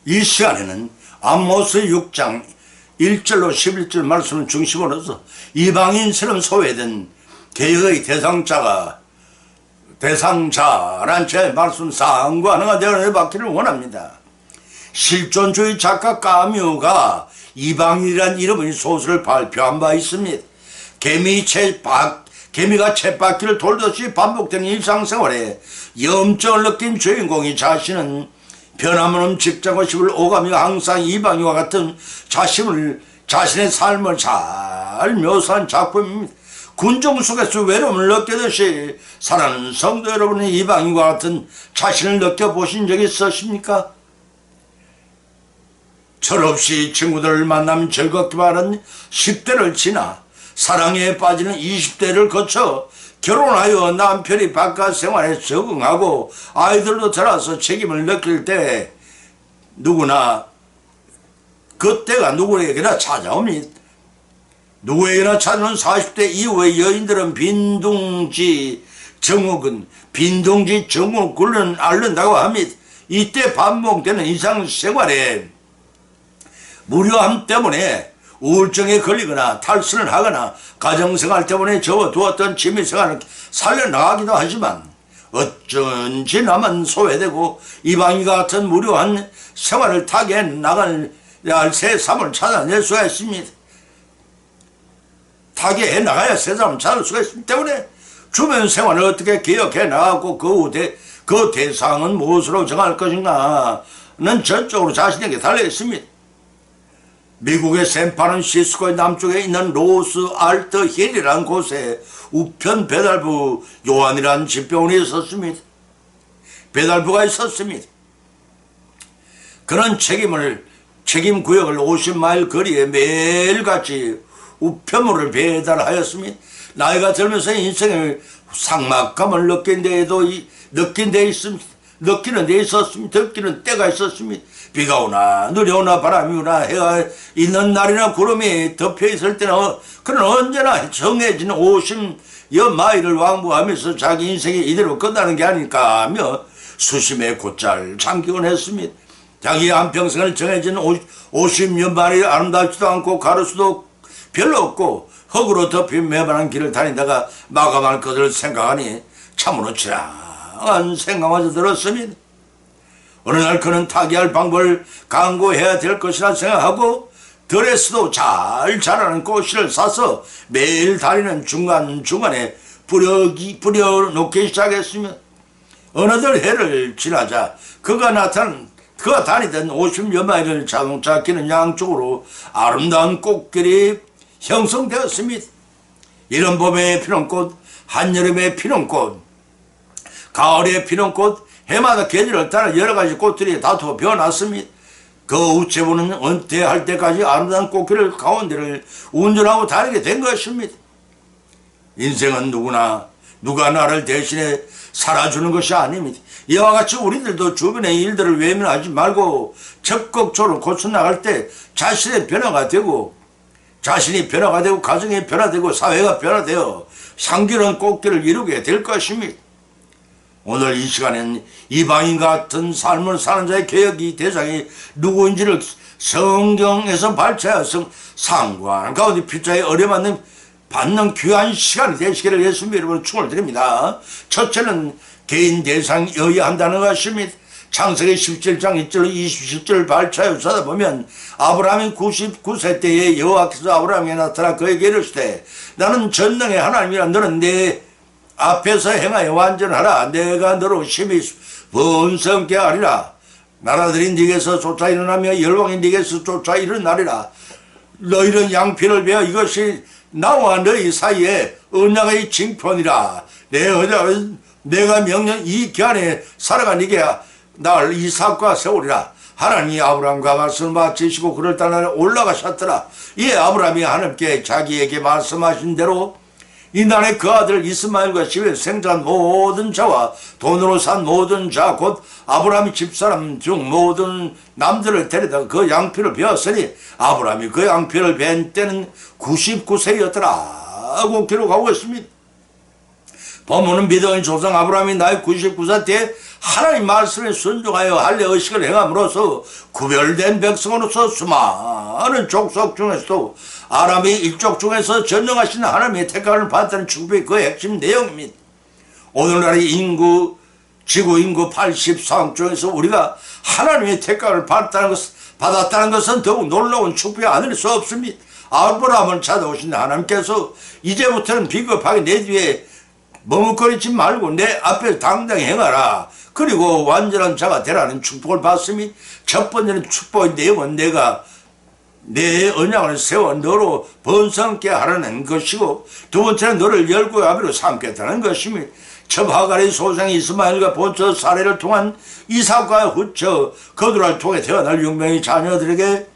이 시간에는 아모스 6장 1절로 11절 말씀을 중심으로 해서 이방인처럼 소외된 개혁의 대상자란 제 말씀 상관하가 되어내받기를 원합니다. 실존주의 작가 까뮤가 이방인이란 이름의 소설을 발표한 바 있습니다. 개미가 쳇바퀴를 돌듯이 반복되는 일상생활에 염증을 느낀 주인공이 자신은 변함없는 직장과 집을 오가며 항상 이방인과 같은 자신의 삶을 잘 묘사한 작품입니다. 군중 속에서 외로움을 느끼듯이 사랑하는 성도 여러분의 이방인과 같은 자신을 느껴보신 적이 있으십니까? 철없이 친구들을 만나면 즐겁기만 한 10대를 지나 사랑에 빠지는 20대를 거쳐 결혼하여 남편이 바깥 생활에 적응하고 아이들도 자라서 책임을 느낄 때 그때가 누구에게나 찾아옵니다. 누구에게나 찾아오는 40대 이후의 여인들은 빈둥지 증후군을 앓는다고 합니다. 이때 반복되는 일상생활에 무료함 때문에 우울증에 걸리거나 탈선을 하거나 가정생활 때문에 접어두었던 취미생활을 살려나가기도 하지만 어쩐지 나만 소외되고 이방인과 같은 무료한 생활을 타게 나갈 새삼을 찾아낼 수가 있습니다. 타게 해나가야 새삼을 찾을 수가 있기 때문에 주변 생활을 어떻게 개혁해 나가고 그 대상은 무엇으로 정할 것인가는 전적으로 자신에게 달려있습니다. 미국의 샌프란시스코의 남쪽에 있는 로스 알트 힐이라는 곳에 우편 배달부 요한이라는 집배원이 있었습니다. 배달부가 있었습니다. 그런 책임 구역을 50마일 거리에 매일같이 우편물을 배달하였습니다. 나이가 들면서 인생의 삭막감을 느끼는 데 있었습니다. 느끼는 때가 있었습니다. 비가 오나 눈이 오나 바람이 오나 해가 있는 날이나 구름이 덮여 있을 때는 그는 언제나 정해진 50여 마일을 왕복하면서 자기 인생이 이대로 끝나는 게 아닐까 하며 수심에 곧잘 참기곤 했습니다. 자기 한평생을 정해진 50여 마일 아름답지도 않고 가로수도 별로 없고 흙으로 덮인 매만한 길을 다니다가 마감할 것을 생각하니 참으로 지랑한 생각마저 들었습니다. 어느 날 그는 타개할 방법을 강구해야 될 것이라 생각하고 들에서도 잘 자라는 꽃씨를 사서 매일 다니는 중간중간에 뿌려놓기 시작했으며 어느덧 해를 지나자 그가 다니던 50여 마일을 자동차 기는 양쪽으로 아름다운 꽃길이 형성되었습니다. 이런 봄에 피는 꽃, 한여름에 피는 꽃, 가을에 피는 꽃, 해마다 계절을 따라 여러가지 꽃들이 다투어 피어났습니다. 그 우체부는 은퇴할 때까지 아름다운 꽃길을 가운데를 운전하고 다니게 된 것입니다. 인생은 누가 나를 대신에 살아주는 것이 아닙니다. 이와 같이 우리들도 주변의 일들을 외면하지 말고 적극적으로 고쳐나갈 때 자신이 변화가 되고 가정이 변화되고 사회가 변화되어 향기로운 꽃길을 이루게 될 것입니다. 오늘 이 시간에는 이방인 같은 삶을 사는 자의 개혁이 대상이 누구인지를 성경에서 발췌하여 상관 가운데 필자에 받는 귀한 시간이 되시기를 예수님 여러분 축원을 드립니다. 첫째는 개인 대상이어야 한다는 것입니다. 창세기 17장 1절 27절 발췌하여 찾아보면 아브라함이 99세 때에 여호와께서 아브라함에게 나타나 그에게 이르시되 나는 전능의 하나님이라 너는 내 앞에서 행하여 완전하라. 내가 너로 심히 번성케 하리라. 나라들이 네게서 쫓아 일어나며 열왕이 네게서 쫓아 일어나리라. 너희는 양피를 베어 이것이 나와 너희 사이에 언약의 징표니라. 내가 명령 이 기한에 살아간 이게 날 이삭과 세우리라. 하나님이 아브라함과 말씀을 마치시고 그를 따라 올라가셨더라. 이에 아브라함이 하나님께 자기에게 말씀하신 대로 이날에 그 아들 이스마엘과 집에 생존한 모든 자와 돈으로 산 모든 자 곧 아브라함이 집사람 중 모든 남들을 데려다가 그 양피를 베었으니 아브라함이 그 양피를 벤 때는 99세였더라 하고 기록하고 있습니다. 본문은 믿음의 조상 아브라함이 나이 99세 때 하나님 말씀에 순종하여 할례 의식을 행함으로써 구별된 백성으로서 수많은 족속 중에서도 아람의 일족 중에서 전능하신 하나님의 택함을 받았다는 축복의 그 핵심 내용입니다. 오늘날의 지구 인구 84억 중에서 우리가 하나님의 택함을 받았다는 것은 더욱 놀라운 축복이 아닐 수 없습니다. 아브라함을 찾아오신 하나님께서 이제부터는 비겁하게 내 뒤에 머뭇거리지 말고 내 앞에 당당히 행하라. 그리고 완전한 자가 되라는 축복을 받습니다. 첫 번째는 축복의 내용은 내가 내 언약을 세워 너로 번성케 하라는 것이고, 두 번째는 너를 열국의 아비로 삼겠다는 것입니다. 첫 하갈의 소생 이스마엘과 본처 사례를 통한 이삭과 후처 그들을 통해 태어날 용명의 자녀들에게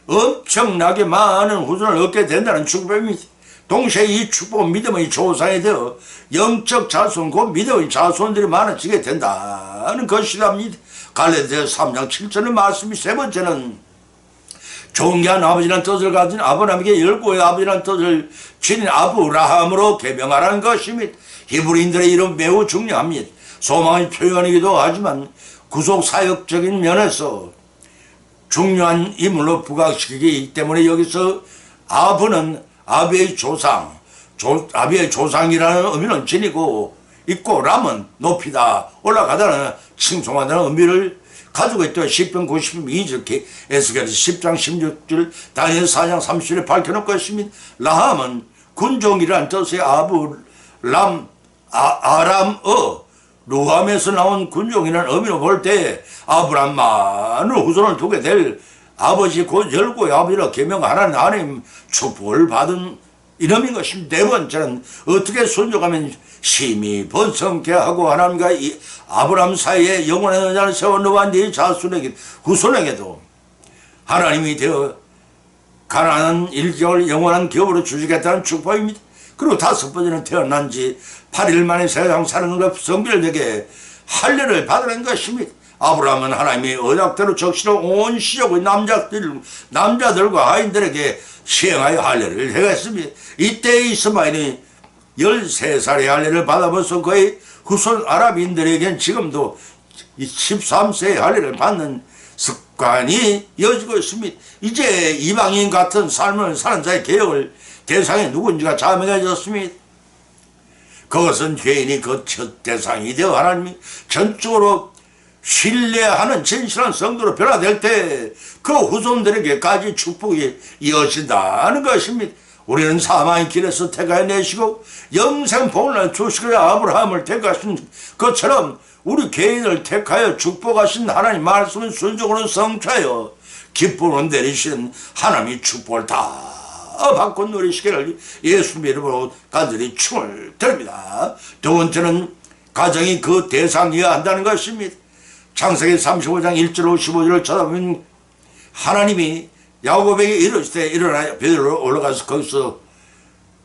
엄청나게 많은 후손을 얻게 된다는 축복입니다. 동시에 이 축복은 믿음의 조상이 되어 영적 자손 곧 믿음의 자손들이 많아지게 된다는 것이랍니다. 갈라디아서 3장 7절의 말씀이 세 번째는 존귀한 아버지라는 뜻을 가진 아브라함에게 열국의 아버지라는 뜻을 지닌 아브라함으로 개명하라는 것입니다. 히브리인들의 이름 매우 중요합니다. 소망의 표현이기도 하지만 구속 사역적인 면에서 중요한 인물로 부각시키기 때문에 여기서 아브는 아비의 조상, 아비의 조상이라는 의미는 지니고 있고, 람은 높이다, 올라가다는 칭송하다는 의미를 가지고 있다. 시편 92절, 에스겔서 10장 16절, 다니엘 4장 30절에 밝혀놓고 있습니다. 라함은 군종이라는 뜻의 아람어 루함에서 나온 군종이라는 의미로 볼 때 아브람만을 후손을 두게 될 아버지 곧 열국의 아버지로 개명하라는 하나님 축복을 받은 이름인 것입니다. 네 번째는 어떻게 순종하면 심히 번성케 하고 하나님과 아브람 사이에 영원한 언약을 세워 너와 네 자손에게 후손에게도 하나님이 되어 가난한 일개월 영원한 기업으로 주시겠다는 축복입니다. 그리고 다섯 번째는 태어난 지 8일 만에 세상 사는 것 성별에게 할례를 받으라는 것입니다. 아브라함은 하나님의 언약대로 적시로 온 시족의 남자들과 하인들에게 시행하여 할례를 행했습니다. 이때 이스마엘이 13살의 할례를 받아버서 그의 후손 아랍인들에겐 지금도 13세의 할례를 받는 습관이 이어지고 있습니다. 이제 이방인 같은 삶을 사는 자의 개혁을 대상이 누군지가 자명해졌습니다. 그것은 죄인이 그 첫 대상이 되어 하나님이 전적으로 신뢰하는 진실한 성도로 변화될 때 그 후손들에게까지 축복이 이어진다는 것입니다. 우리는 사망의 길에서 택하여내시고 영생 복을 주시고 아브라함을 택하신 것처럼 우리 개인을 택하여 축복하신 하나님 말씀을 순종으로 성취하여 기쁨을 내리신 하나님의 축복을 다 받고 누리시기를 예수님 이름으로 간절히 축을 드립니다. 두 번째는 가정이 그 대상이어야 한다는 것입니다. 창세기 35장 1절 15절을 쳐다보면 하나님이 야곱에게 이르시되 일어나 베들로 올라가서 거기서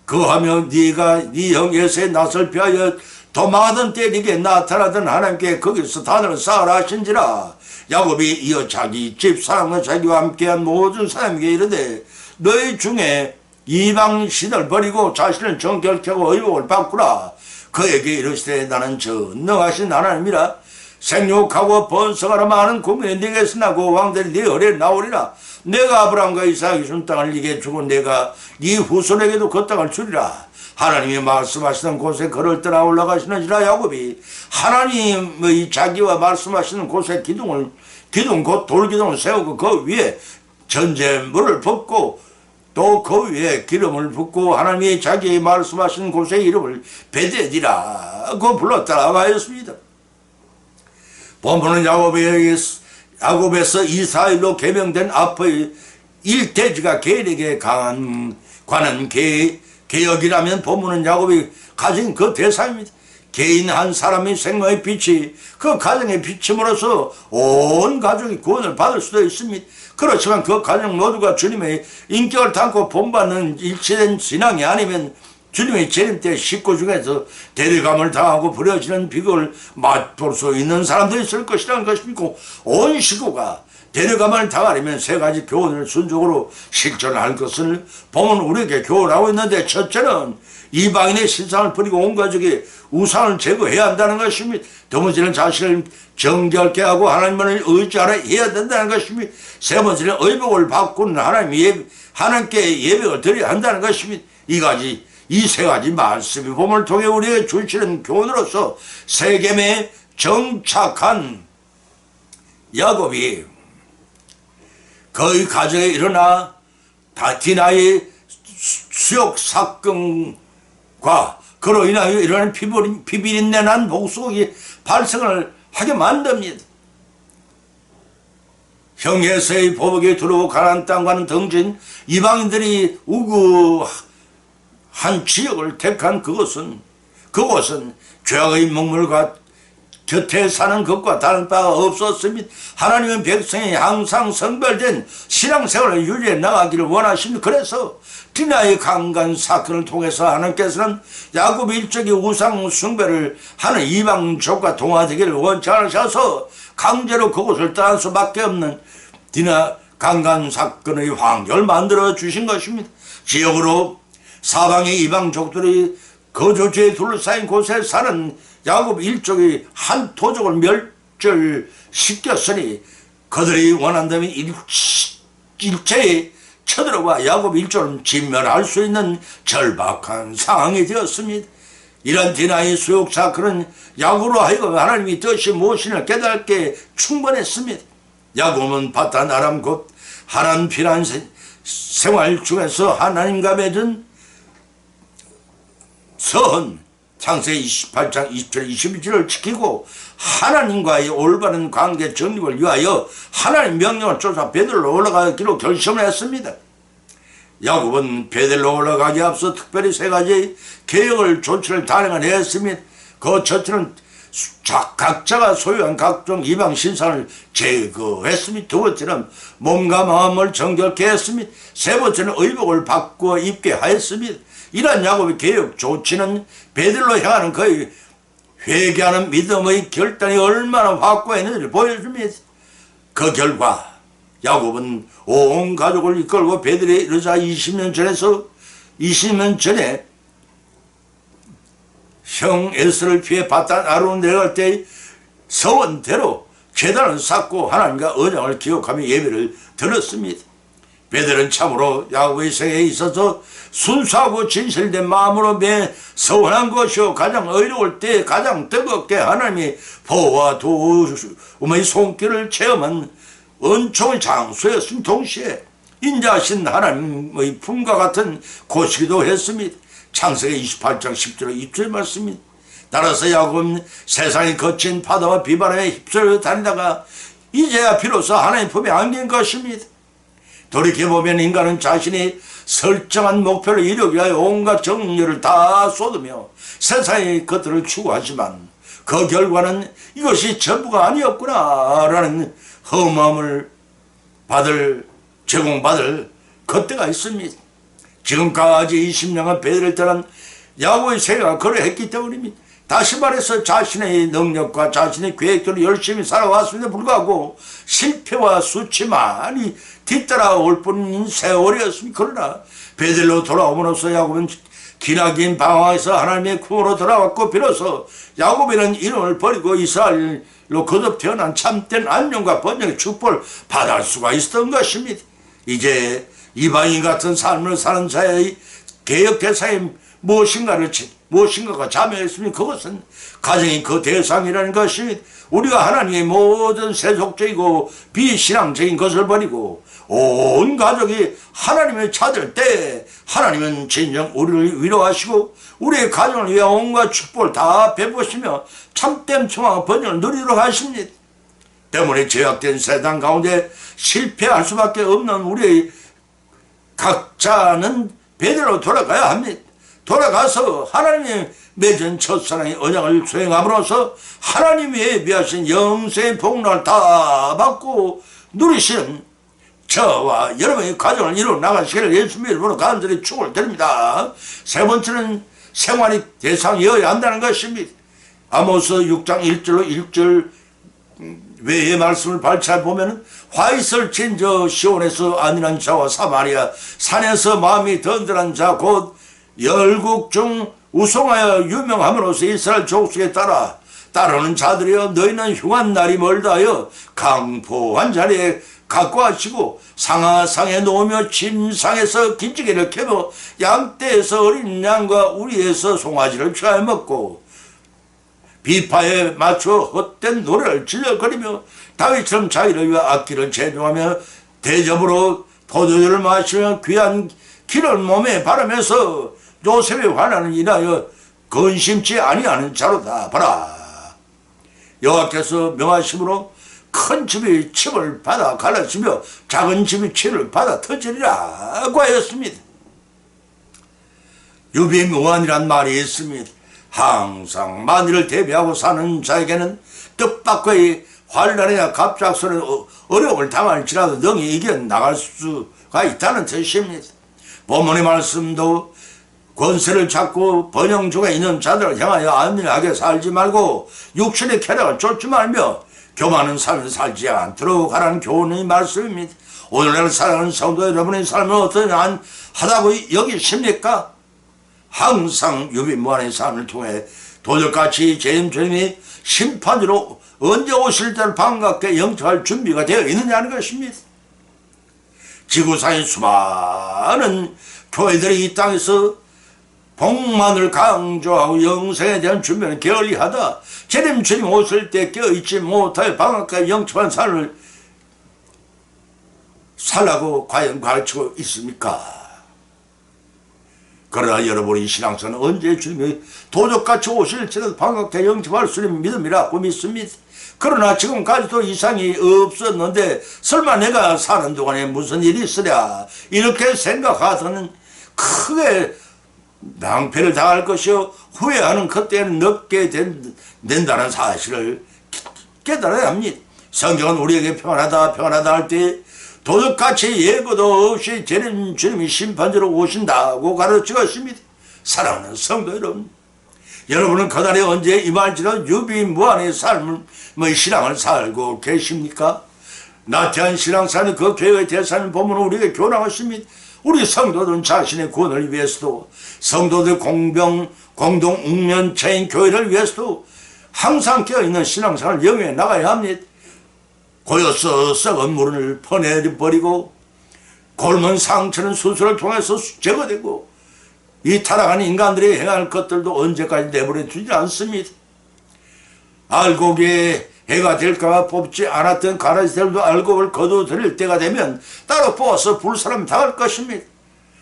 거하며 네가 네 형 에서의 낯을 피하여 도망하던 때 네게 나타나던 하나님께 거기서 단을 쌓으라 하신지라. 야곱이 이어 자기 집 사람과 자기와 함께한 모든 사람에게 이르되 너희 중에 이방 신을 버리고 자신을 정결케 하고 의복을 바꾸라. 그에게 이르시되 나는 전능하신 하나님이라. 생육하고 번성하라. 많은 국민이 네게서 나고 왕들이 네 어뢰에 나오리라. 내가 아브라함과 이삭이 준 땅을 네게 주고 내가 네 후손에게도 그 땅을 주리라. 하나님이 말씀하시는 곳에 걸을 떠나 올라가시는지라. 야곱이 하나님의 자기와 말씀하시는 곳에 기둥 곧 돌기둥을 세우고 그 위에 전제물을 붓고 또 그 위에 기름을 붓고 하나님이 자기의 말씀하시는 곳의 이름을 베데디라고 불렀다고 하였습니다. 본문은 야곱에서 이스라엘로 개명된 앞의 일대지가 개인에게 관한 개혁이라면 본문은 야곱이 가진 그 대상입니다. 개인 한 사람의 생명의 빛이 그 가정의 비침으로써 온 가족이 구원을 받을 수도 있습니다. 그렇지만 그 가정 모두가 주님의 인격을 담고 본받는 일치된 신앙이 아니면 주님의 재림 때 식구 중에서 대리감을 당하고 버려지는 비극을 맛볼 수 있는 사람도 있을 것이라는 것을 믿고 온 식구가 대리감을 당하려면 세 가지 교훈을 순종으로 실천할 것을 보면 우리에게 교훈하고 있는데, 첫째는 이방인의 신상을 버리고 온 가족이 우상을 제거해야 한다는 것입니다. 두 번째는 자신을 정결케 하고 하나님을 의지하라 해야 된다는 것입니다. 세 번째는 의복을 바꾸는 하나님께 예배를 드려야 한다는 것입니다. 이 세 가지 말씀이 복음을 통해 우리에게 주시는 교훈으로서 세겜에 정착한 야곱이 그의 가정에 일어나 디나의 수욕 사건과 그로 인하여 일어나는 피비린내 난 목속이 발생을 하게 만듭니다. 형에서의 보복에 두려워 가나안 땅과는 등진 이방인들이 우구한 지역을 택한 그곳은 죄악의 먹물과 곁에 사는 것과 다른 바가 없었습니다. 하나님은 백성이 항상 성별된 신앙생활을 유지해 나가기를 원하십니다. 그래서 디나의 강간 사건을 통해서 하나님께서는 야곱 일적이 우상 숭배를 하는 이방족과 동화되기를 원치 않으셔서 강제로 그곳을 떠날 수밖에 없는 디나 강간 사건의 환경을 만들어 주신 것입니다. 지역으로 사방의 이방족들이 거주지에 둘러싸인 곳에 사는 야곱 일족이 한 토족을 멸절시켰으니 그들이 원한다면 일제히 쳐들어와 야곱 일족을 진멸할 수 있는 절박한 상황이 되었습니다. 이런 디나의 수욕 사건은 야곱으로 하여금 하나님의 뜻이 무엇인을 깨닫게 충분했습니다. 야곱은 바단 아람 곧 하란 피난 생활 중에서 하나님과 맺은 서헌 창세기 28장 20절 21절을 지키고 하나님과의 올바른 관계 정립을 위하여 하나님 명령을 쫓아 베들로 올라가기로 결심을 했습니다. 야곱은 베들로 올라가기 앞서 특별히 세 가지 계획을 조치를 단행을 했습니다. 그 첫째는 각자가 소유한 각종 이방 신상을 제거했습니다. 두 번째는 몸과 마음을 정결케 했습니다. 세 번째는 의복을 바꾸어 입게 하였습니다. 이러한 야곱의 개혁 조치는 베들로 향하는 그의 회개하는 믿음의 결단이 얼마나 확고했는지를 보여줍니다. 그 결과 야곱은 온 가족을 이끌고 베들에 이르자 20년 전에 형 에스를 피해 바단 아론 내려갈 때 서원대로 제단을 쌓고 하나님과 언약을 기억하며 예배를 드렸습니다. 베들은 참으로 야곱의 생애에 있어서 순수하고 진실된 마음으로 매 서원한 것이요 가장 어려울 때 가장 뜨겁게 하나님의 보호와 도움의 손길을 체험한 은총의 장소였음 동시에 인자하신 하나님의 품과 같은 곳이기도 했습니다. 창세기 28장 10절 2절 말씀입니다. 따라서 야곱은 세상의 거친 파도와 비바람에 휩쓸려 다니다가 이제야 비로소 하나님 품에 안긴 것입니다. 돌이켜보면 인간은 자신이 설정한 목표를 이루기 위하여 온갖 정열을 다 쏟으며 세상의 것들을 추구하지만 그 결과는 이것이 전부가 아니었구나 라는 험함을 제공받을 그때가 있습니다. 지금까지 20년간 베들을 떠난 야곱의 생애가 그러했기 때문입니다. 다시 말해서 자신의 능력과 자신의 계획대로 열심히 살아왔음에도 불구하고 실패와 수치만이 뒤따라올 뿐인 세월이었습니다. 그러나 베들로 돌아옴으로써 야곱은 기나긴 방황에서 하나님의 품으로 돌아왔고 비로소 야곱이라는 이름을 버리고 이스라엘로 거듭 태어난 참된 안녕과 번영의 축복을 받을 수가 있었던 것입니다. 이제 이방인 같은 삶을 사는 자의 개혁 대상이 무엇인가가 자명했으면 그것은 가정이 그 대상이라는 것이 우리가 하나님의 모든 세속적이고 비신앙적인 것을 버리고 온 가족이 하나님을 찾을 때 하나님은 진정 우리를 위로하시고 우리의 가정을 위해 온갖 축복을 다 베푸시며 참된 평화와 번영을 누리도록 하십니다. 때문에 제약된 세상 가운데 실패할 수밖에 없는 우리의 각자는 베들로 돌아가야 합니다. 돌아가서 하나님의 맺은 첫사랑의 언약을 수행함으로써 하나님이 예비하신 영생의 복락을 다 받고 누리시는 저와 여러분의 가정을 이루어 나가시기를 예수님의 이름으로 간절히 축원을 드립니다. 세 번째는 생활이 대상이어야 한다는 것입니다. 아모스 6장 1절로 1절 외의 말씀을 발췌해 보면 화이슬 친 저 시온에서 안일한 자와 사마리아 산에서 마음이 든든한 자 곧 열국 중 우송하여 유명함으로써 이스라엘 족속에 따르는 자들이여 너희는 흉한 날이 멀다 하여 강포한 자리에 갖고 하시고 상하상에 놓으며 침상에서 김치개를 캐며 양떼에서 어린 양과 우리에서 송아지를 취하여 먹고 비파에 맞춰 헛된 노래를 질러거리며 다윗처럼 자기를 위해 악기를 제조하며 대접으로 포도주를 마시며 귀한 기를 몸에 바르면서 요셉의 환난을 인하여 근심치 아니하는 자로다. 봐라, 여호와께서 명하심으로 큰 집이 침을 받아 갈라지며 작은 집이 침을 받아 터지리라고 하였습니다. 유비무환이란 말이 있습니다. 항상 만일을 대비하고 사는 자에게는 뜻밖의 환란이나 갑작스러운 어려움을 당할지라도 능히 이겨나갈 수가 있다는 뜻입니다. 본문의 말씀도 권세를 찾고 번영 중에 있는 자들을 향하여 안일하게 살지 말고 육신의 쾌락을 쫓지 말며 교만한 삶을 살지 않도록 하라는 교훈의 말씀입니다. 오늘날 사랑하는 성도 여러분의 삶은 어떠하다고 여기십니까? 항상 유비무환의 삶을 통해 도적같이 주님이 심판으로 언제 오실 때를 반갑게 영접할 준비가 되어 있느냐는 것입니다. 지구상의 수많은 교회들이 이 땅에서 복만을 강조하고 영생에 대한 준비는 게을리하다. 주님 오실 때 깨어있지 못하여 반갑게 영접한 삶을 살라고 과연 가르치고 있습니까? 그러나 여러분의 신앙생활은 언제 주님이 도적같이 오실지라도 반갑게 영접할 수 있는 믿음이라고 믿습니다. 그러나 지금까지도 이상이 없었는데 설마 내가 사는 동안에 무슨 일이 있으랴 이렇게 생각하서는 크게 낭패를 당할 것이요 후회하는 그때는 늦게 된다는 사실을 깨달아야 합니다. 성경은 우리에게 평안하다 할 때 도둑같이 예고도 없이 주님이 심판자로 오신다고 가르치고 있습니다. 사랑하는 성도 여러분, 여러분은 그날에 언제 임할지는 유비무환의 삶을 신앙을 살고 계십니까? 나태한 신앙생활의 그 교회의 대사는 보면 우리에게 교훈하십니다. 우리 성도들은 자신의 구원을 위해서도 성도들 공동 웅면체인 교회를 위해서도 항상 깨어있는 신앙생활을 영위해 나가야 합니다. 고여서 썩은 물을 퍼내버리고 곪은 상처는 수술을 통해서 제거되고 이 타락한 인간들이 행할 것들도 언제까지 내버려 두지 않습니다. 알곡에 해가 될까봐 뽑지 않았던 가라지들도 알곡을 거두어들일 때가 되면 따로 뽑아서 불사람 당할 것입니다.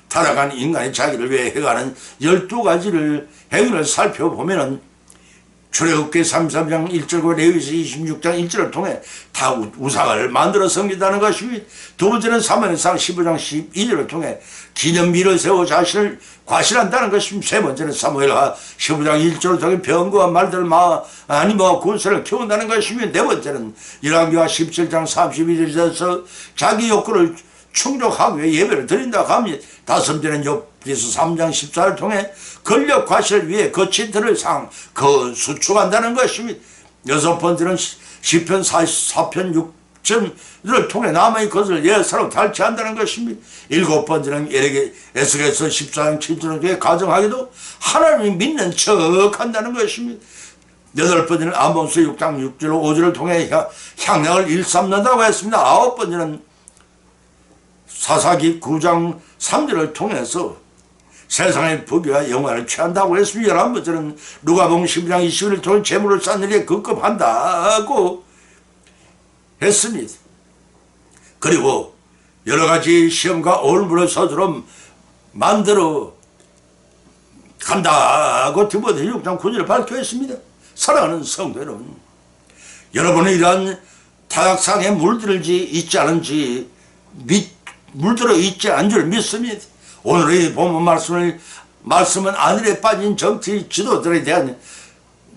타락한 인간이 자기를 위해 해가는 12가지를 행위를 살펴보면 출애굽기 33장 1절과 레위기 26장 1절을 통해 다 우상을 만들어 섬긴다는 것입니다. 두 번째는 사무엘상 15장 12절을 통해 기념비를 세워 자신을 과신한다는 것입니다. 세 번째는 사무엘하 15장 1절을 통해 병거와 말들을 아니면 군사를 키운다는 것입니다. 네 번째는 열왕기하 17장 32절에서 자기 욕구를 충족하기 위해 예배를 드린다고 합니다. 다섯 번째는 욥기서 3장 14를 통해 권력 과실을 위해 거친 틀을 수축한다는 것입니다. 여섯 번째는 시편 44편 6절을 통해 남의 것을 예사로 탈취한다는 것입니다. 일곱 번째는 에스겔서 14장 7절을 통해 가정하기도 하나님이 믿는 척 한다는 것입니다. 여덟 번째는 아모스 6장 6절 5절을 통해 향락을 일삼는다고 했습니다. 아홉 번째는 사사기 9장 3절을 통해서 세상의 부귀와 영화를 취한다고 했습니다. 11번째는 누가복음 12장 20일을 통해 재물을 쌓는 일에 급급한다고 했습니다. 그리고 여러가지 시험과 올무를 서두름 만들어 간다고 디모데 6장 9절을 밝혀있습니다. 사랑하는 성도 여러분, 여러분은 이러한 타락상에 물들지 있지 않은지 물들어 있지 않은 줄 믿습니다. 오늘의 본문 말씀은 안일에 빠진 정치 지도들에 대한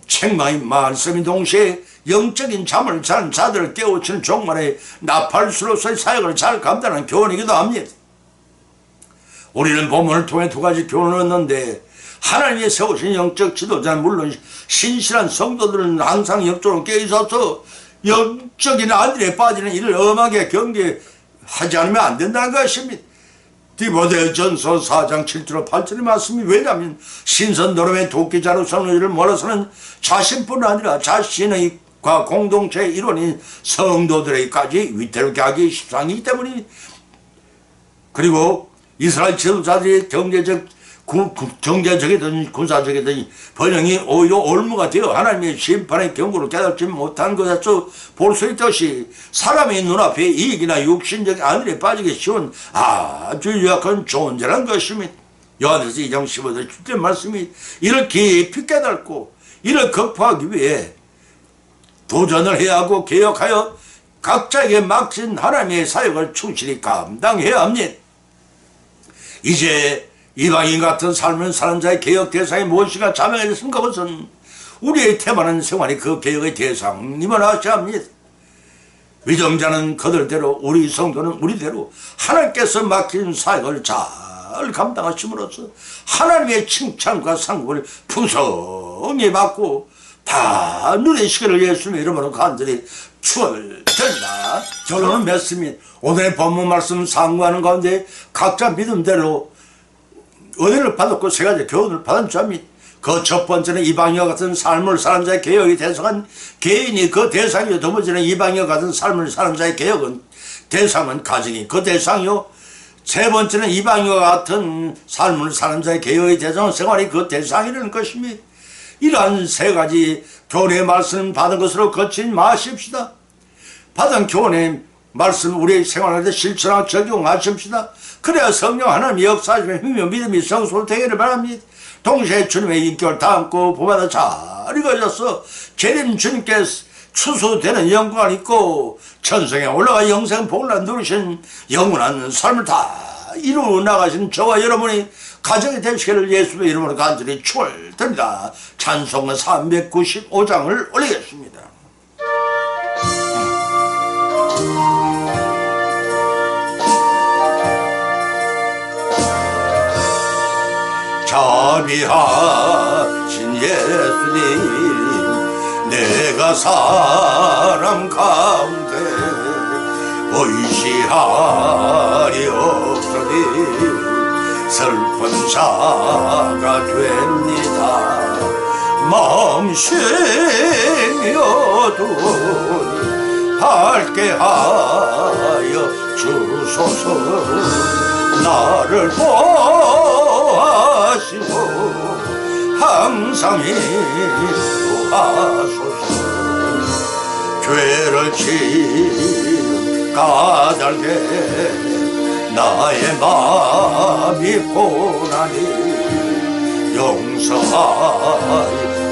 책망의 말씀인 동시에 영적인 잠을 자는 자들을 깨우치는 종말의 나팔수로서의 사역을 잘 감당하는 교훈이기도 합니다. 우리는 본문을 통해 두 가지 교훈을 얻는데, 하나님이 세우신 영적 지도자는 물론 신실한 성도들은 항상 영적으로 깨어있어서 영적인 안일에 빠지는 이를 엄하게 경계하지 않으면 안 된다는 것입니다. 디모데전서 4장 7절 8절의 말씀이, 왜냐하면 신선노름의 도끼자로서는 이를 몰아서는 자신뿐 아니라 자신의 공동체의 일원인 성도들에게까지 위태롭게 하기 십상이기 때문이니, 그리고 이스라엘 지도자들이 경제적이든 군사적이든 번영이 오히려 올무가 되어 하나님의 심판의 경고를 깨닫지 못한 것에서 볼 수 있듯이, 사람의 눈앞에 이익이나 육신적 안일에 빠지기 쉬운 아주 유약한 존재란 것입니다. 요한에서 2장 15절 10절 말씀이 이를 깊이 깨닫고 이를 극복하기 위해 도전을 해야 하고 개혁하여 각자에게 맡긴 하나님의 사역을 충실히 감당해야 합니다. 이제 이방인 같은 삶을 사는 자의 개혁 대상이 무엇인가 자명해졌습니까? 그것은 우리의 태만한 생활이 그 개혁의 대상임을 아셔야 합니다. 위정자는 그들대로, 우리 성도는 우리대로 하나님께서 맡긴 사역을 잘 감당하심으로써 하나님의 칭찬과 상급을 풍성히 받고 다 누리시기를 예수님의 이름으로 간절히 축원드립니다. 결론은 맺습니다. 오늘의 본문 말씀 상고하는 가운데 각자 믿음대로 은혜를 받았고 세 가지 교훈을 받은 자입니다. 그 첫 번째는 이방인과 같은 삶을 사는 자의 개혁의 대상은 개인이 그 대상이요, 두 번째는 이방인과 같은 삶을 사는 자의 개혁은 대상은 가정이 그 대상이요, 세 번째는 이방인과 같은 삶을 사는 자의 개혁의 대상은 생활이 그 대상이라는 것입니다. 이러한 세 가지 교훈의 말씀 받은 것으로 거치지 마십시다. 받은 교훈의 말씀 우리의 생활에 실천하고 적용하십시다. 그래야 성령 하나님의 역사하시며 힘이며 믿음이 성소되기를 바랍니다. 동시에 주님의 인격을 담고 보마다 잘 익어져서 재림 주님께서 추수되는 영광을 입고 천성에 올라가 영생 복을 누리신 영원한 삶을 다 이루어 나가신 저와 여러분이 가정이 되시기를 예수의 이름으로 간절히 축원드립니다. 찬송은 395장을 올리겠습니다. 자비하신 예수님, 내가 사람 가운데 의시하리 없으니 슬픈 자가 됩니다. 마음 쉬어두니 밝게 하여 주소서. 나를 보호하시고 항상 인도하소서. 죄를 지은 까닭에 나의 마음이 고나니 용서하여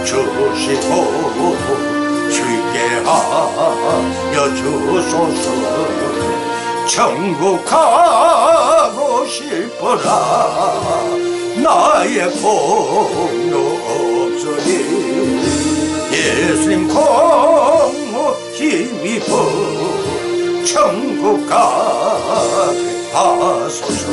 주시고 쉽게 하여 주소서. 천국 가고 싶어라 나의 공로 없으니 예수님 공로 힘입어 천국 가게 하소서.